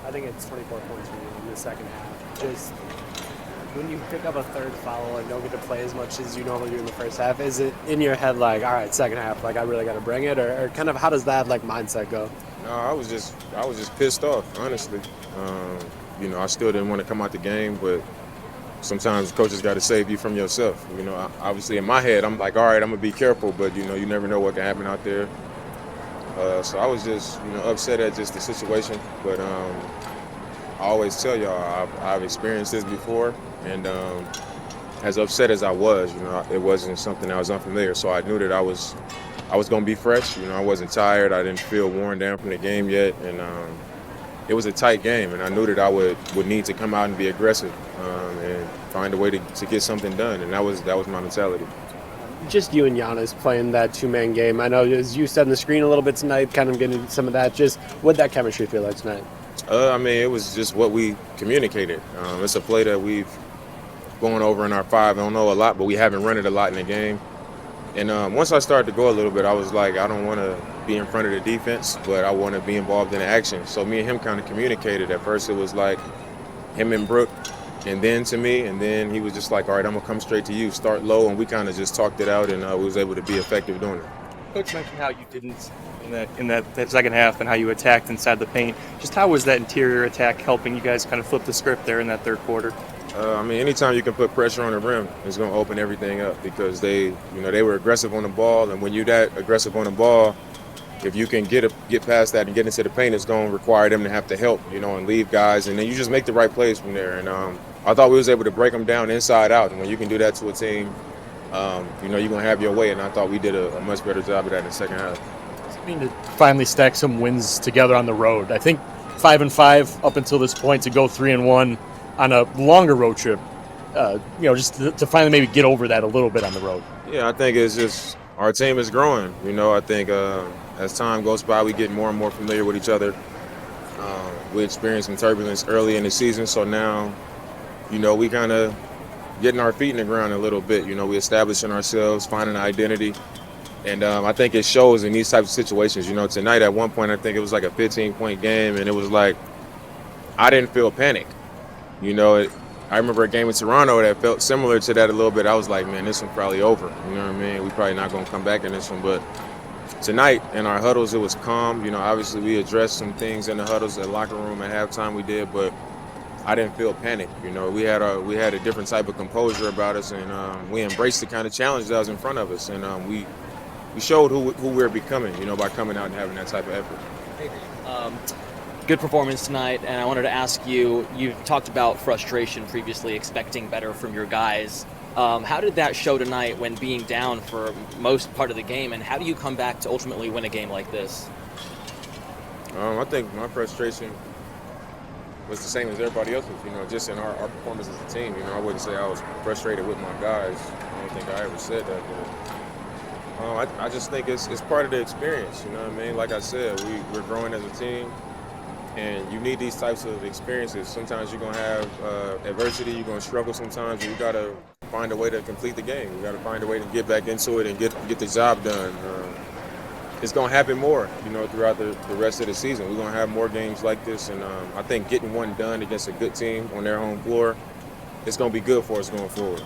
I think it's 24 points for you in the second half. Just when you pick up a third foul and don't get to play as much as you normally do in the first half, is it in your head like, all right, second half, like I really got to bring it, or kind of how does that like mindset go? No, I was just pissed off, honestly. I still didn't want to come out the game, but sometimes coaches got to save you from yourself. Obviously in my head, I'm like, all right, I'm gonna be careful, but you never know what can happen out there. So I was just, upset at just the situation. But I always tell y'all, I've experienced this before, and as upset as I was, it wasn't something that was unfamiliar. So I knew that I was going to be fresh. I wasn't tired. I didn't feel worn down from the game yet, and it was a tight game, and I knew that I would need to come out and be aggressive and find a way to get something done, and that was my mentality. Just you and Giannis playing that two-man game. I know, as you said on the screen a little bit tonight, kind of getting some of that. Just what'd that chemistry feel like tonight? It was just what we communicated. It's a play that we've gone over in our 5-0 a lot, but we haven't run it a lot in the game. And once I started to go a little bit, I was like, I don't want to be in front of the defense, but I want to be involved in the action. So me and him kind of communicated. At first it was like him and Brooke, and then to me, and then he was just like, all right, I'm going to come straight to you, start low, and we kind of just talked it out, and we was able to be effective doing it. Coach mentioned how you didn't in that second half and how you attacked inside the paint. Just how was that interior attack helping you guys kind of flip the script there in that third quarter? Anytime you can put pressure on the rim, it's going to open everything up because they were aggressive on the ball, and when you're that aggressive on the ball, if you can get past that and get into the paint, it's going to require them to have to help, and leave guys, and then you just make the right plays from there. And I thought we was able to break them down inside out, and when you can do that to a team, you're going to have your way, and I thought we did a much better job of that in the second half. I mean, to finally stack some wins together on the road. I think 5-5 up until this point, to go 3-1 on a longer road trip, just to finally maybe get over that a little bit on the road. Yeah, I think it's just our team is growing. I think as time goes by, we get more and more familiar with each other. We experienced some turbulence early in the season, so now, we kind of getting our feet in the ground a little bit. We establishing ourselves, finding an identity. And I think it shows in these types of situations. Tonight at one point, I think it was like a 15-point game, and it was like I didn't feel panic. I remember a game in Toronto that felt similar to that a little bit. I was like, man, this one's probably over. You know what I mean? We probably not going to come back in this one. But tonight in our huddles, it was calm. Obviously we addressed some things in the huddles, the locker room at halftime we did, but I didn't feel panic. We had a different type of composure about us, and we embraced the kind of challenge that was in front of us. And we showed who we're becoming, by coming out and having that type of effort. Good performance tonight, and I wanted to ask you, you've talked about frustration previously, expecting better from your guys. How did that show tonight when being down for most part of the game, and how do you come back to ultimately win a game like this? I think my frustration was the same as everybody else's, just in our performance as a team. I wouldn't say I was frustrated with my guys. I don't think I ever said that, but I just think it's part of the experience, you know what I mean? Like I said, we're growing as a team, and you need these types of experiences. Sometimes you're going to have adversity, you're going to struggle sometimes, and you got to find a way to complete the game. You got to find a way to get back into it and get the job done. It's going to happen more, throughout the rest of the season. We're going to have more games like this, and I think getting one done against a good team on their home floor, it's going to be good for us going forward.